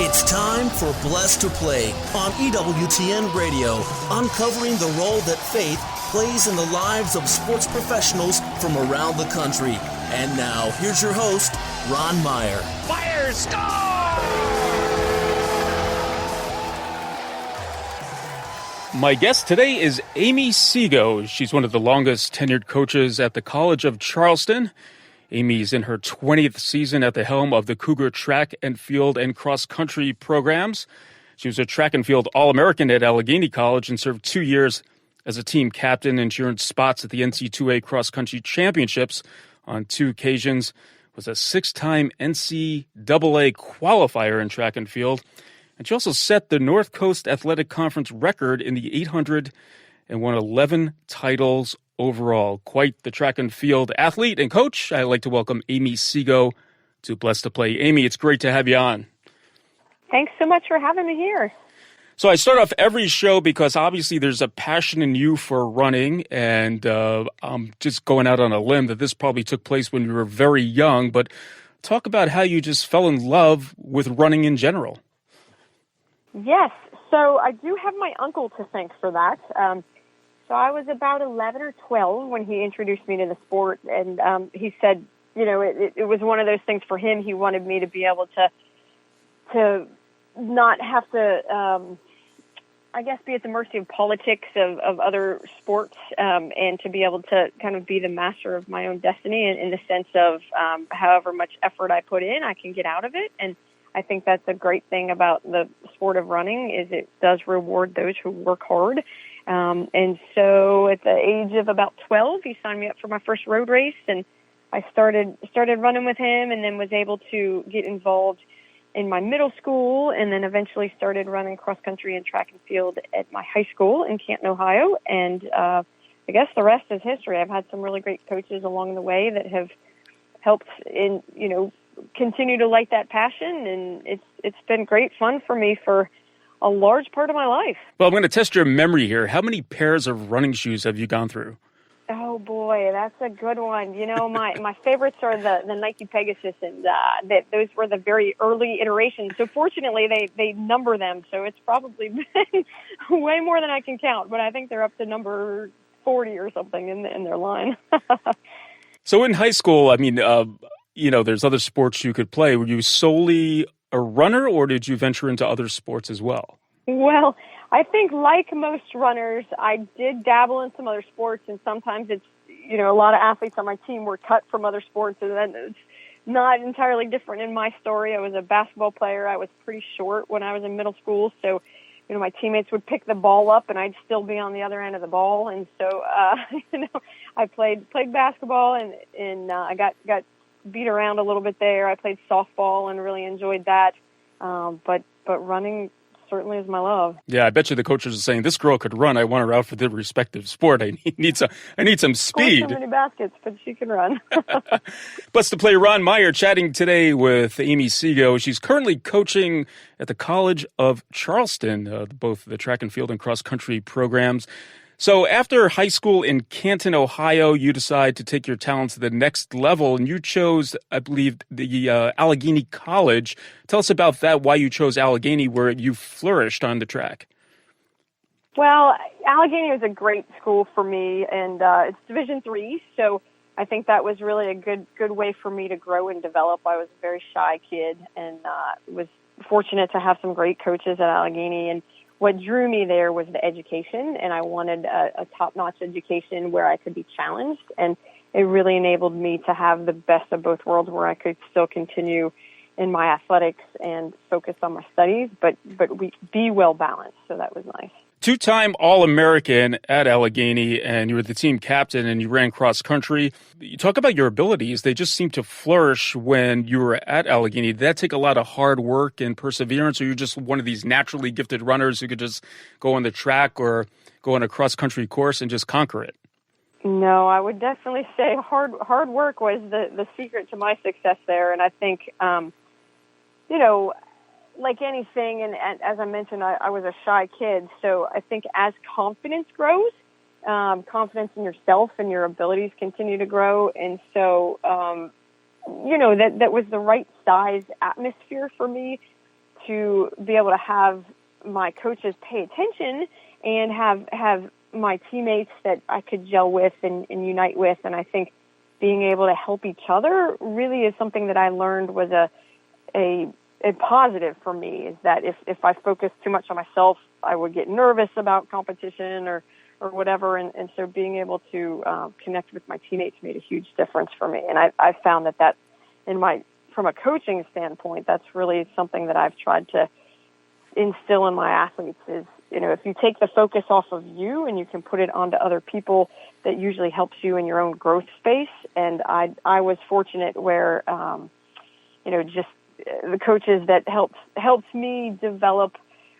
It's time for Blessed to Play on EWTN Radio, uncovering the role that faith plays in the lives of sports professionals from around the country. And now, here's your host, Ron Meyer. Fire, score! My guest today is Amy Seago. She's one of the longest-tenured coaches at the College of Charleston. Amy's in her 20th season at the helm of the Cougar track and field and cross-country programs. She was a track and field All-American at Allegheny College and served 2 years as a team captain, and she earned spots at the NCAA cross-country championships on 2 occasions, was a 6-time NCAA qualifier in track and field, and she also set the North Coast Athletic Conference record in the 800 and won 11 titles overall. Quite the track and field athlete and coach. I'd like to welcome Amy Seago to Blessed to Play. Amy, it's great to have you on. Thanks so much for having me here. So I start off every show because obviously there's a passion in you for running, and I'm just going out on a limb that this probably took place when you were very young, but talk about how you just fell in love with running in general. Yes, so I do have my uncle to thank for that. So I was about 11 or 12 when he introduced me to the sport, and he said, you know, it was one of those things for him. He wanted me to be able to not have to, I guess, be at the mercy of politics of other sports, and to be able to kind of be the master of my own destiny in the sense of however much effort I put in, I can get out of it. And I think that's a great thing about the sport of running is it does reward those who work hard. And so at the age of about 12, he signed me up for my first road race, and I started running with him, and then was able to get involved in my middle school, and then eventually started running cross country and track and field at my high school in Canton, Ohio. And I guess the rest is history. I've had some really great coaches along the way that have helped in, you know, continue to light that passion, and it's been great fun for me for a large part of my life. Well, I'm going to test your memory here. How many pairs of running shoes have you gone through? Oh, boy, that's a good one. You know, my favorites are the Nike Pegasus, and those were the very early iterations. So fortunately, they number them, so it's probably been way more than I can count, but I think they're up to number 40 or something in their line. So in high school, I mean, you know, there's other sports you could play. Were you solely a runner, or did you venture into other sports as well? Well, I think like most runners, I did dabble in some other sports, and sometimes it's, you know, a lot of athletes on my team were cut from other sports, and then it's not entirely different in my story. I was a basketball player. I was pretty short when I was in middle school, so, you know, my teammates would pick the ball up, and I'd still be on the other end of the ball, and so, you know, I played basketball, and I got beat around a little bit there. I played softball and really enjoyed that. But running certainly is my love. Yeah, I bet you the coaches are saying, this girl could run. I want her out for the respective sport. I need some speed. Scored so many baskets, but she can run. Blessed to Play Ron Meyer chatting today with Amy Seago. She's currently coaching at the College of Charleston, both the track and field and cross-country programs. So after high school in Canton, Ohio, you decide to take your talents to the next level, and you chose, I believe, the Allegheny College. Tell us about that, why you chose Allegheny, where you flourished on the track. Well, Allegheny was a great school for me, and it's Division III, so I think that was really a good way for me to grow and develop. I was a very shy kid, and was fortunate to have some great coaches at Allegheny, and what drew me there was the education, and I wanted a top-notch education where I could be challenged, and it really enabled me to have the best of both worlds where I could still continue in my athletics and focus on my studies, but be well-balanced, so that was nice. 2-time All-American at Allegheny, and you were the team captain, and you ran cross-country. You talk about your abilities. They just seem to flourish when you were at Allegheny. Did that take a lot of hard work and perseverance, or you're just one of these naturally gifted runners who could just go on the track or go on a cross-country course and just conquer it? No, I would definitely say hard work was the secret to my success there, and I think, you know, like anything, and as I mentioned, I was a shy kid, so I think as confidence grows, confidence in yourself and your abilities continue to grow, and so, you know, that was the right size atmosphere for me to be able to have my coaches pay attention and have my teammates that I could gel with and unite with. And I think being able to help each other really is something that I learned was a positive for me, is that if I focused too much on myself, I would get nervous about competition or whatever. And so being able to connect with my teammates made a huge difference for me. And I found that from a coaching standpoint, that's really something that I've tried to instill in my athletes is, if you take the focus off of you and you can put it onto other people, that usually helps you in your own growth space. And I was fortunate where, just the coaches that helped me develop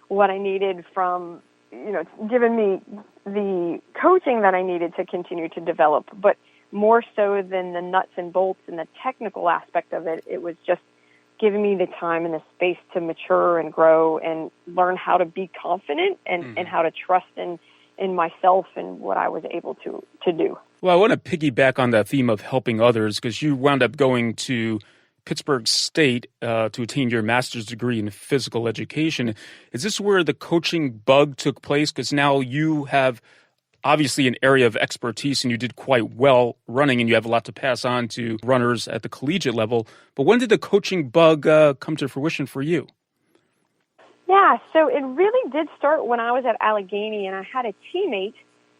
what I needed from, giving me the coaching that I needed to continue to develop, but more so than the nuts and bolts and the technical aspect of it, it was just giving me the time and the space to mature and grow and learn how to be confident and how to trust in myself and what I was able to do. Well, I want to piggyback on that theme of helping others, because you wound up going to Pittsburgh State to attain your master's degree in physical education. Is this where the coaching bug took place? Because now you have obviously an area of expertise and you did quite well running and you have a lot to pass on to runners at the collegiate level. But when did the coaching bug come to fruition for you? Yeah, so it really did start when I was at Allegheny, and I had a teammate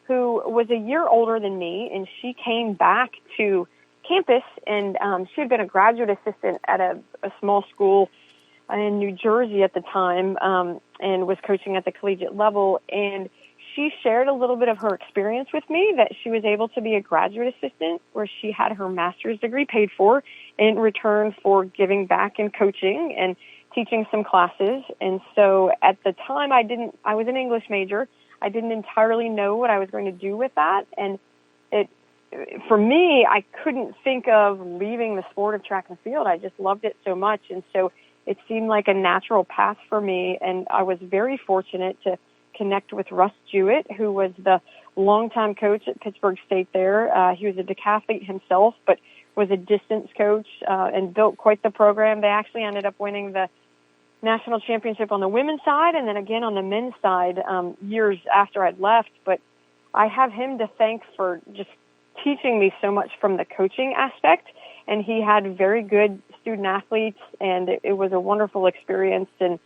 who was a year older than me, and she came back to campus, and she had been a graduate assistant at a small school in New Jersey at the time, and was coaching at the collegiate level. And she shared a little bit of her experience with me, that she was able to be a graduate assistant where she had her master's degree paid for in return for giving back and coaching and teaching some classes. And so at the time I was an English major. I didn't entirely know what I was going to do with that. And for me, I couldn't think of leaving the sport of track and field. I just loved it so much. And so it seemed like a natural path for me. And I was very fortunate to connect with Russ Jewett, who was the longtime coach at Pittsburgh State there. He was a decathlete himself, but was a distance coach and built quite the program. They actually ended up winning the national championship on the women's side and then again on the men's side years after I'd left. But I have him to thank for just teaching me so much from the coaching aspect. And he had very good student athletes, and it was a wonderful experience. And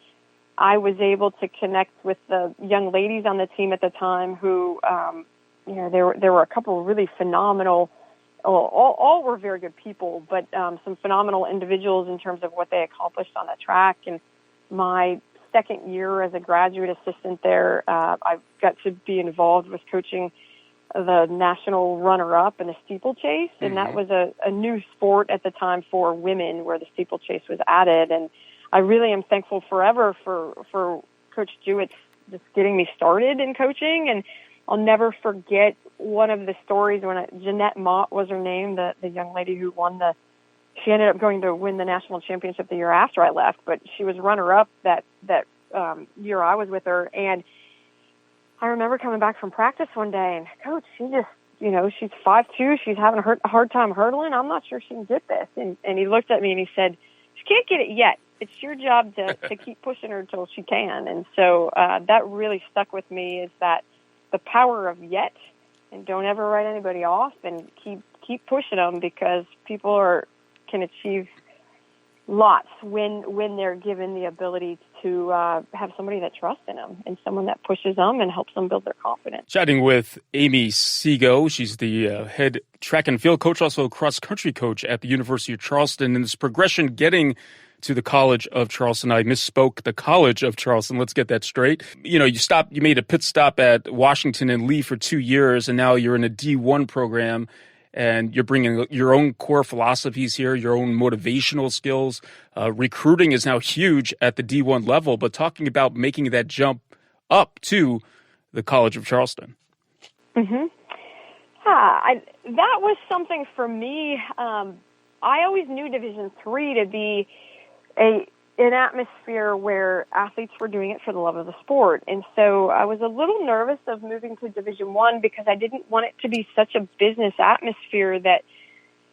I was able to connect with the young ladies on the team at the time who, there were a couple of really phenomenal, all were very good people, but some phenomenal individuals in terms of what they accomplished on the track. And my second year as a graduate assistant there, I got to be involved with coaching the national runner-up in the steeplechase, and that was a new sport at the time for women where the steeplechase was added. And I really am thankful forever for Coach Jewett just getting me started in coaching. And I'll never forget one of the stories when Jeanette Mott was her name, the young lady who won she ended up going to win the national championship the year after I left, but she was runner-up that year I was with her. And I remember coming back from practice one day, and Coach, she just, she's 5'2", she's having a hard time hurdling. I'm not sure she can get this. And he looked at me and he said, she can't get it yet. It's your job to keep pushing her until she can. And so that really stuck with me, is that the power of yet, and don't ever write anybody off, and keep pushing them, because people can achieve lots when they're given the ability to have somebody that trusts in them and someone that pushes them and helps them build their confidence. Chatting with Amy Seago. She's the head track and field coach, also cross-country coach at the University of Charleston. And this progression getting to the College of Charleston. I misspoke, the College of Charleston. Let's get that straight. You made a pit stop at Washington and Lee for 2 years, and now you're in a D1 program. And you're bringing your own core philosophies here, your own motivational skills. Recruiting is now huge at the D1 level, but talking about making that jump up to the College of Charleston. Mm-hmm. Yeah, that was something for me. I always knew Division III to be an atmosphere where athletes were doing it for the love of the sport. And so I was a little nervous of moving to Division I because I didn't want it to be such a business atmosphere that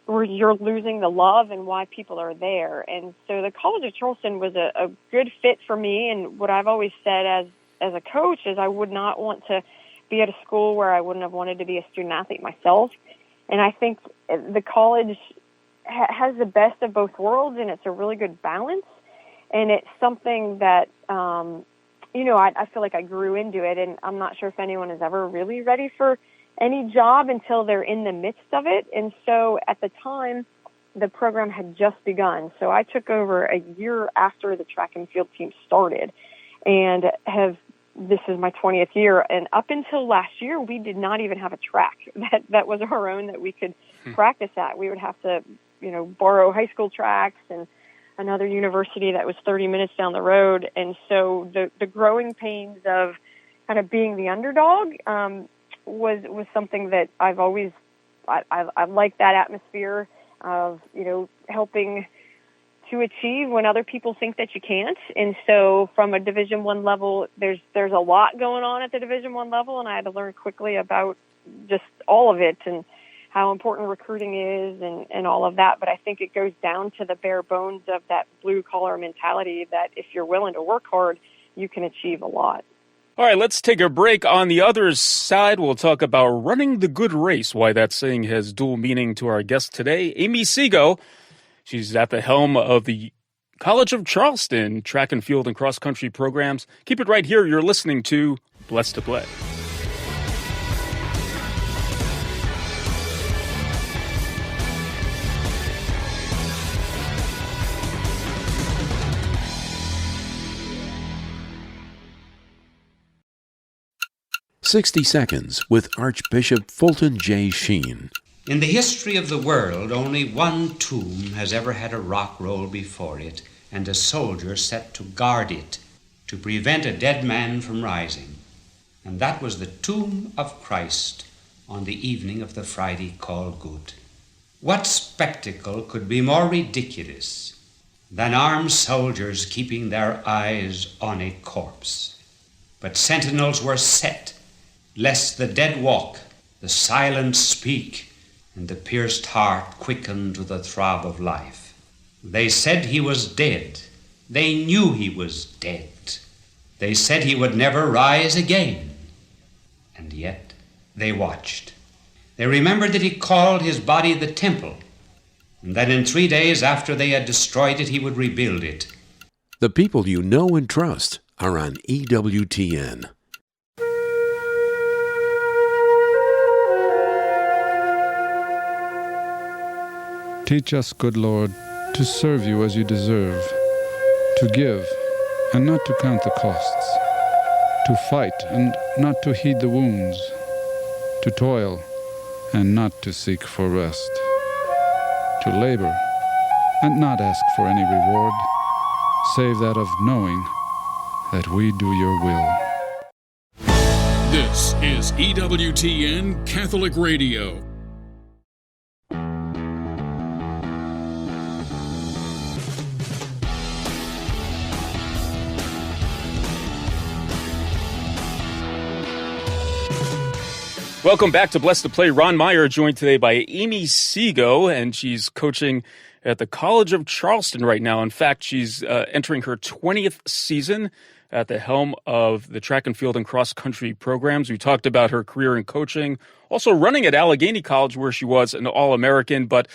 where you're losing the love and why people are there. And so the College of Charleston was a good fit for me. And what I've always said as a coach is I would not want to be at a school where I wouldn't have wanted to be a student athlete myself. And I think the college has the best of both worlds, and it's a really good balance. And it's something that, I feel like I grew into it, and I'm not sure if anyone is ever really ready for any job until they're in the midst of it. And so at the time, the program had just begun. So I took over a year after the track and field team started, and this is my 20th year. And up until last year, we did not even have a track that was our own that we could practice at. We would have to, borrow high school tracks and another university that was 30 minutes down the road. And so the growing pains of kind of being the underdog was something that I've always, I like that atmosphere of, helping to achieve when other people think that you can't. And so from a Division I level, there's a lot going on at the Division I level, and I had to learn quickly about just all of it and how important recruiting is and all of that. But I think it goes down to the bare bones of that blue-collar mentality that if you're willing to work hard, you can achieve a lot. All right, let's take a break. On the other side, we'll talk about running the good race, why that saying has dual meaning to our guest today, Amy Seago. She's at the helm of the College of Charleston track and field and cross-country programs. Keep it right here. You're listening to Blessed to Play. "60 Seconds" with Archbishop Fulton J. Sheen. In the history of the world, only one tomb has ever had a rock roll before it and a soldier set to guard it to prevent a dead man from rising. And that was the tomb of Christ on the evening of the Friday called Good. What spectacle could be more ridiculous than armed soldiers keeping their eyes on a corpse? But sentinels were set, lest the dead walk, the silent speak, and the pierced heart quicken to the throb of life. They said he was dead. They knew he was dead. They said he would never rise again. And yet they watched. They remembered that he called his body the temple, and that in 3 days after they had destroyed it, he would rebuild it. The people you know and trust are on EWTN. Teach us, good Lord, to serve you as you deserve, to give and not to count the costs, to fight and not to heed the wounds, to toil and not to seek for rest, to labor and not ask for any reward, save that of knowing that we do your will. This is EWTN Catholic Radio. Welcome back to Blessed to Play. Ron Meyer, joined today by Amy Seago, and she's coaching at the College of Charleston right now. In fact, she's entering her 20th season at the helm of the track and field and cross-country programs. We talked about her career in coaching, also running at Allegheny College, where she was an All-American. But,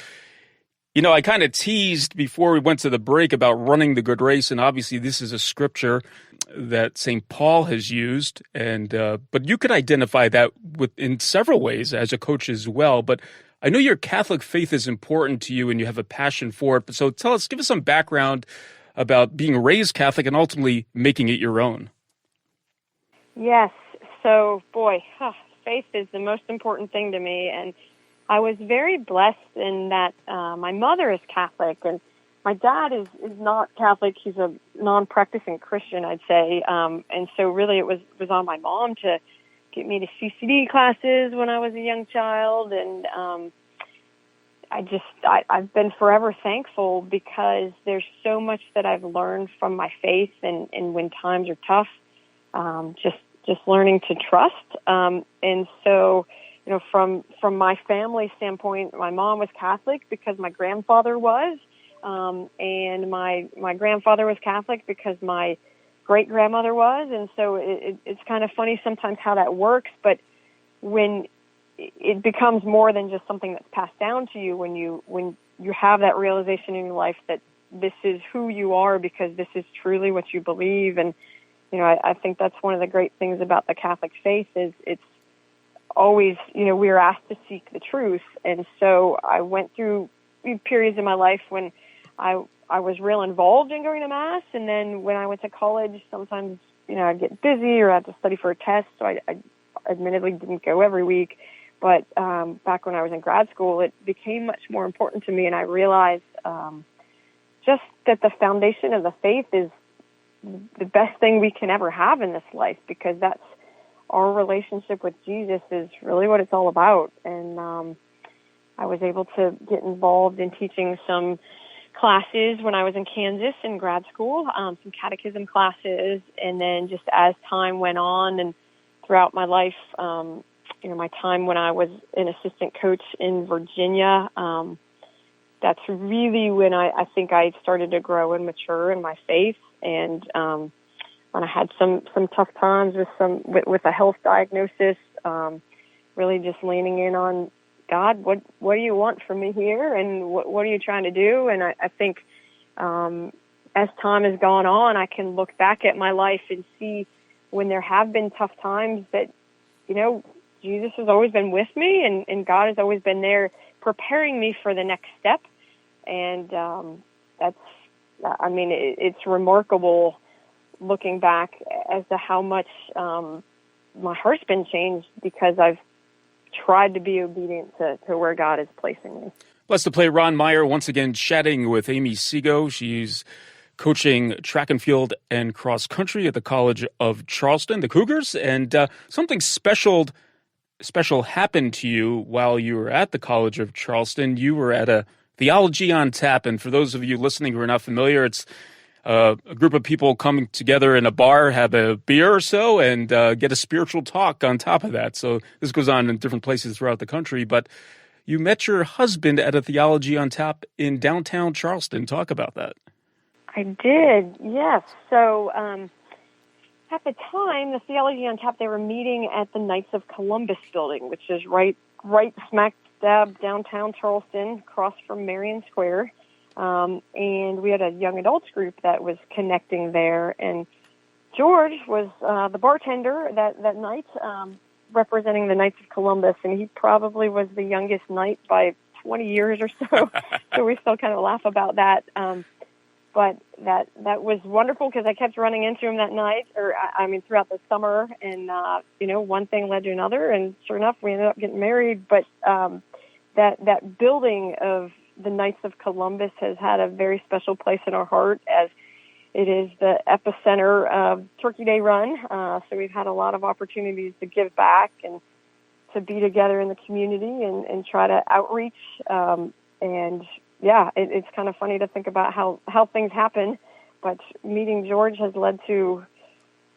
I kind of teased before we went to the break about running the good race, and obviously this is a scripture that St. Paul has used, and but you could identify that in several ways as a coach as well. But I know your Catholic faith is important to you and you have a passion for it. But so give us some background about being raised Catholic and ultimately making it your own. Yes. So, faith is the most important thing to me. And I was very blessed in that my mother is Catholic and my dad is not Catholic. He's a non-practicing Christian, I'd say. And so really it was on my mom to get me to CCD classes when I was a young child. And I've been forever thankful because there's so much that I've learned from my faith and when times are tough, just learning to trust. And so from my family standpoint, my mom was Catholic because my grandfather was, and my grandfather was Catholic because my great-grandmother was, and so it's kind of funny sometimes how that works, but when it becomes more than just something that's passed down to you, when you have that realization in your life that this is who you are because this is truly what you believe. And I think that's one of the great things about the Catholic faith is it's always, we are asked to seek the truth. And so I went through periods in my life when I was real involved in going to Mass, and then when I went to college, sometimes I'd get busy or I had to study for a test, so I admittedly didn't go every week. But back when I was in grad school, it became much more important to me, and I realized just that the foundation of the faith is the best thing we can ever have in this life, because that's our relationship with Jesus is really what it's all about. And I was able to get involved in teaching some classes when I was in Kansas in grad school, some catechism classes, and then just as time went on and throughout my life, my time when I was an assistant coach in Virginia, that's really when I think I started to grow and mature in my faith. And when I had some tough times with a health diagnosis, really just leaning in on God, what do you want from me here, and what are you trying to do? And I think as time has gone on, I can look back at my life and see when there have been tough times that, Jesus has always been with me, and God has always been there preparing me for the next step. And it's remarkable looking back as to how much my heart's been changed because I've tried to be obedient to where God is placing me. Blessed to play Ron Meyer once again chatting with Amy Seago. She's coaching track and field and cross country at the College of Charleston, the Cougars, and something special happened to you while you were at the College of Charleston. You were at a Theology on Tap, and for those of you listening who are not familiar, it's a group of people coming together in a bar, have a beer or so, and get a spiritual talk on top of that. So this goes on in different places throughout the country, but you met your husband at a Theology on Tap in downtown Charleston. Talk about that. I did, yes. So at the time, the Theology on Tap, they were meeting at the Knights of Columbus building, which is right smack dab downtown Charleston, across from Marion Square. And we had a young adults group that was connecting there. And George was the bartender that night, representing the Knights of Columbus. And he probably was the youngest knight by 20 years or so. So we still kind of laugh about that. But that was wonderful because I kept running into him that night, throughout the summer. And, one thing led to another. And sure enough, we ended up getting married. But that building of the Knights of Columbus has had a very special place in our heart, as it is the epicenter of Turkey Day Run. So we've had a lot of opportunities to give back and to be together in the community and try to outreach. It's kind of funny to think about how things happen, but meeting George has led to,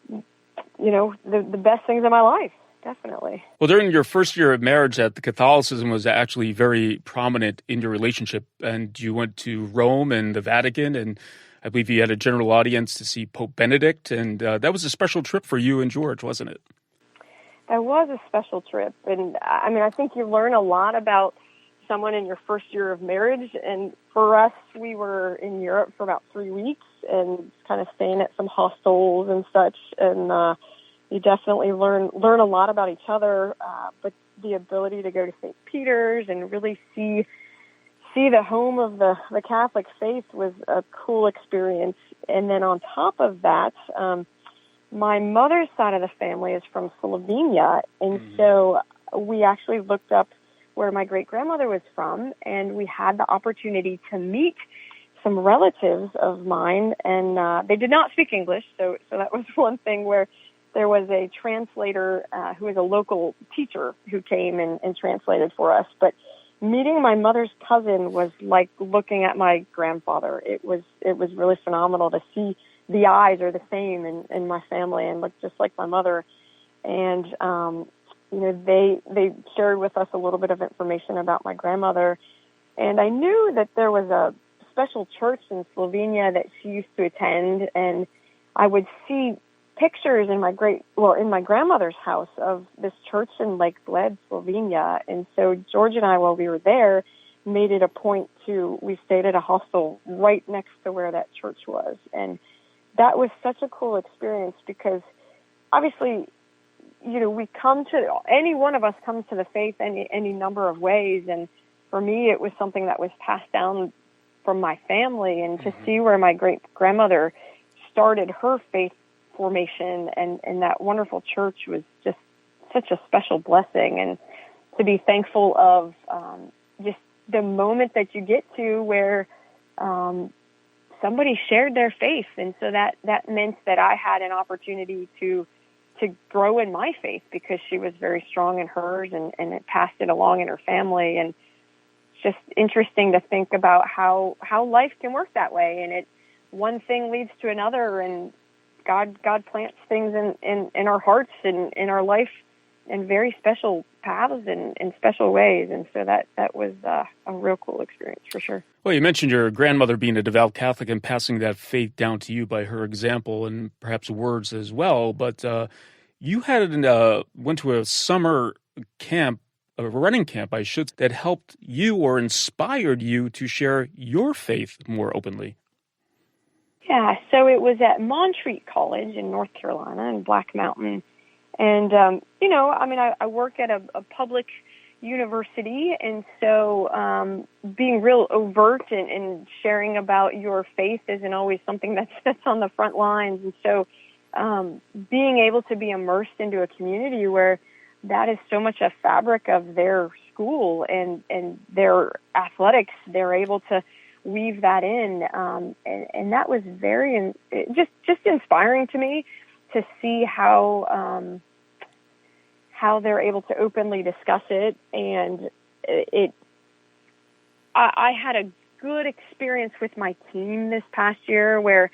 the best things in my life. Definitely. Well, during your first year of marriage, that the Catholicism was actually very prominent in your relationship, and you went to Rome and the Vatican, and I believe you had a general audience to see Pope Benedict, and that was a special trip for you and George, wasn't it? That was a special trip, and I think you learn a lot about someone in your first year of marriage, and for us, we were in Europe for about 3 weeks and kind of staying at some hostels and such, and you definitely learn a lot about each other, but the ability to go to St. Peter's and really see the home of the Catholic faith was a cool experience. And then on top of that, my mother's side of the family is from Slovenia, and so we actually looked up where my great-grandmother was from, and we had the opportunity to meet some relatives of mine, and they did not speak English, so that was one thing where there was a translator who was a local teacher who came and translated for us. But meeting my mother's cousin was like looking at my grandfather. It was really phenomenal to see the eyes are the same in my family and look just like my mother. And they shared with us a little bit of information about my grandmother. And I knew that there was a special church in Slovenia that she used to attend, and I would see pictures in my grandmother's house of this church in Lake Bled, Slovenia. And so George and I, while we were there, made it a point we stayed at a hostel right next to where that church was. And that was such a cool experience because obviously, any one of us comes to the faith any number of ways. And for me, it was something that was passed down from my family, and to see where my great-grandmother started her faith formation and that wonderful church was just such a special blessing. And to be thankful of just the moment that you get to where somebody shared their faith. And so that meant that I had an opportunity to grow in my faith because she was very strong in hers and it passed it along in her family. And it's just interesting to think about how life can work that way. And one thing leads to another, and God plants things in our hearts and in our life in very special paths and in special ways. And so that was a real cool experience for sure. Well, you mentioned your grandmother being a devout Catholic and passing that faith down to you by her example and perhaps words as well. But you went to a summer camp, a running camp, I should, that helped you or inspired you to share your faith more openly. Yeah, so it was at Montreat College in North Carolina in Black Mountain. And, I work at a public university, and so being real overt and sharing about your faith isn't always something that's on the front lines. And so being able to be immersed into a community where that is so much a fabric of their school and their athletics, they're able to weave that in, and that was very just inspiring to me to see how they're able to openly discuss it. And I had a good experience with my team this past year where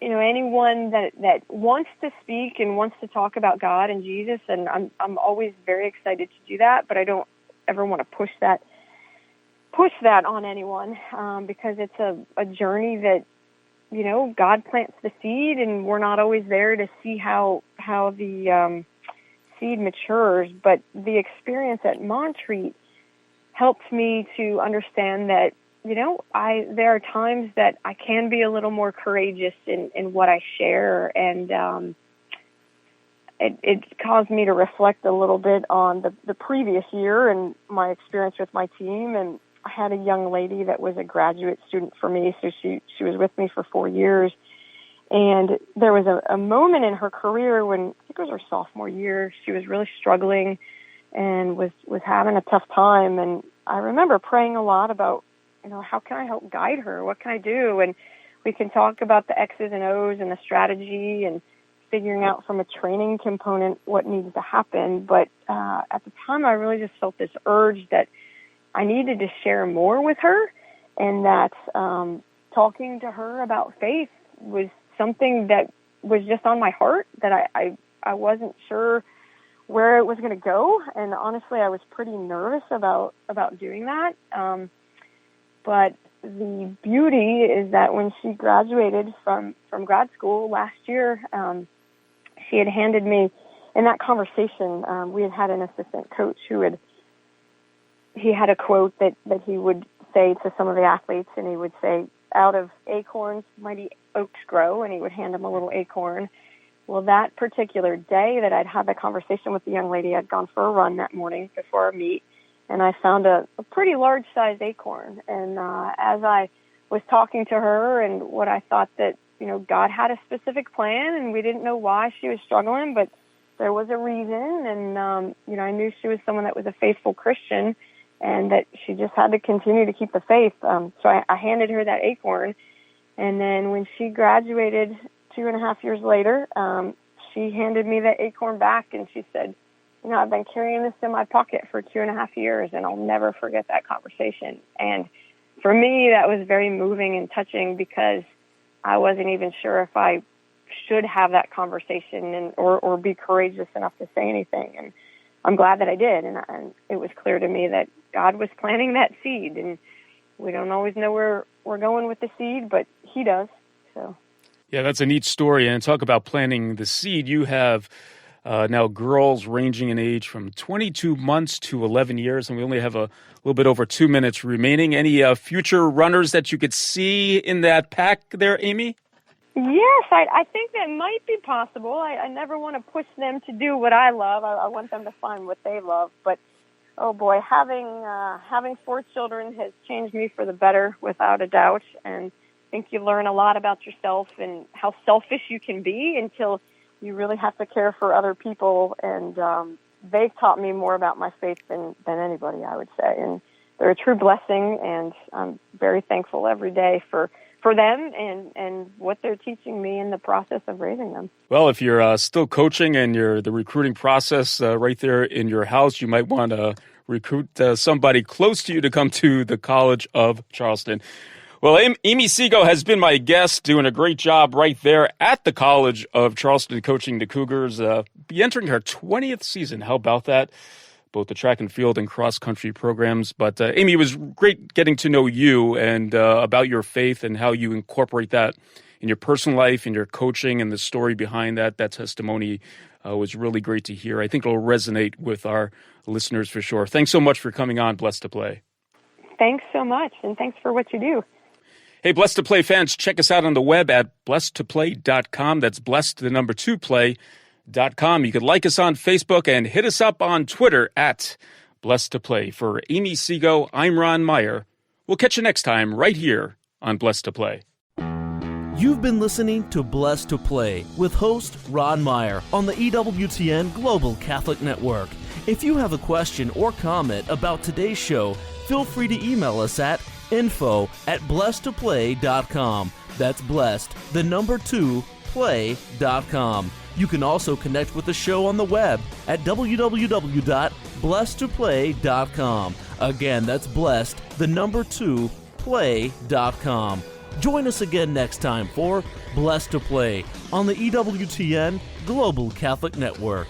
anyone that wants to speak and wants to talk about God and Jesus, and I'm always very excited to do that, but I don't ever want to push that on anyone because it's a journey that God plants the seed, and we're not always there to see how the seed matures. But the experience at Montreat helped me to understand that there are times that I can be a little more courageous in what I share, and it caused me to reflect a little bit on the previous year and my experience with my team. And I had a young lady that was a graduate student for me, so she was with me for 4 years. And there was a moment in her career when, I think it was her sophomore year, she was really struggling and was having a tough time. And I remember praying a lot about, how can I help guide her? What can I do? And we can talk about the X's and O's and the strategy and figuring out from a training component what needs to happen. But at the time, I really just felt this urge that I needed to share more with her, and that talking to her about faith was something that was just on my heart, that I wasn't sure where it was going to go. And honestly, I was pretty nervous about doing that. But the beauty is that when she graduated from grad school last year, she had handed me, in that conversation, we had an assistant coach he had a quote that he would say to some of the athletes, and he would say, out of acorns, mighty oaks grow, and he would hand them a little acorn. Well, that particular day that I'd had the conversation with the young lady, I'd gone for a run that morning before our meet, and I found a pretty large-sized acorn. And as I was talking to her and what I thought that, God had a specific plan, and we didn't know why she was struggling, but there was a reason, and, I knew she was someone that was a faithful Christian, and that she just had to continue to keep the faith. So I handed her that acorn. And then when she graduated 2.5 years later, she handed me that acorn back, and she said, I've been carrying this in my pocket for 2.5 years, and I'll never forget that conversation. And for me, that was very moving and touching because I wasn't even sure if I should have that conversation and or be courageous enough to say anything. And I'm glad that I did. And it was clear to me that God was planting that seed. And we don't always know where we're going with the seed, but He does. So. Yeah, that's a neat story. And talk about planting the seed. You have now girls ranging in age from 22 months to 11 years, and we only have a little bit over 2 minutes remaining. Any future runners that you could see in that pack there, Amy? Yes, I think that might be possible. I never want to push them to do what I love. I want them to find what they love. But, oh boy, having 4 children has changed me for the better, without a doubt. And I think you learn a lot about yourself and how selfish you can be until you really have to care for other people. And they've taught me more about my faith than anybody, I would say. And they're a true blessing, and I'm very thankful every day for them and what they're teaching me in the process of raising them. Well, if you're still coaching and you're the recruiting process right there in your house, you might want to recruit somebody close to you to come to the College of Charleston. Well, Amy Seago has been my guest, doing a great job right there at the College of Charleston, coaching the Cougars. Be entering her 20th season. How about that? Both the track and field and cross-country programs. But, Amy, it was great getting to know you and about your faith and how you incorporate that in your personal life, in your coaching, and the story behind that. That testimony was really great to hear. I think it'll resonate with our listeners for sure. Thanks so much for coming on Blessed to Play. Thanks so much, and thanks for what you do. Hey, Blessed to Play fans, check us out on the web at blessedtoplay.com. That's blessed, the number 2 play.com. You can like us on Facebook and hit us up on Twitter at Blessed to Play. For Amy Seago, I'm Ron Meyer. We'll catch you next time right here on Blessed to Play. You've been listening to Blessed to Play with host Ron Meyer on the EWTN Global Catholic Network. If you have a question or comment about today's show, feel free to email us at info@blessedtoplay.com. That's blessed, the number 2, play.com. You can also connect with the show on the web at www.blessedtoplay.com. Again, that's blessed, the number 2, play.com. Join us again next time for Blessed to Play on the EWTN Global Catholic Network.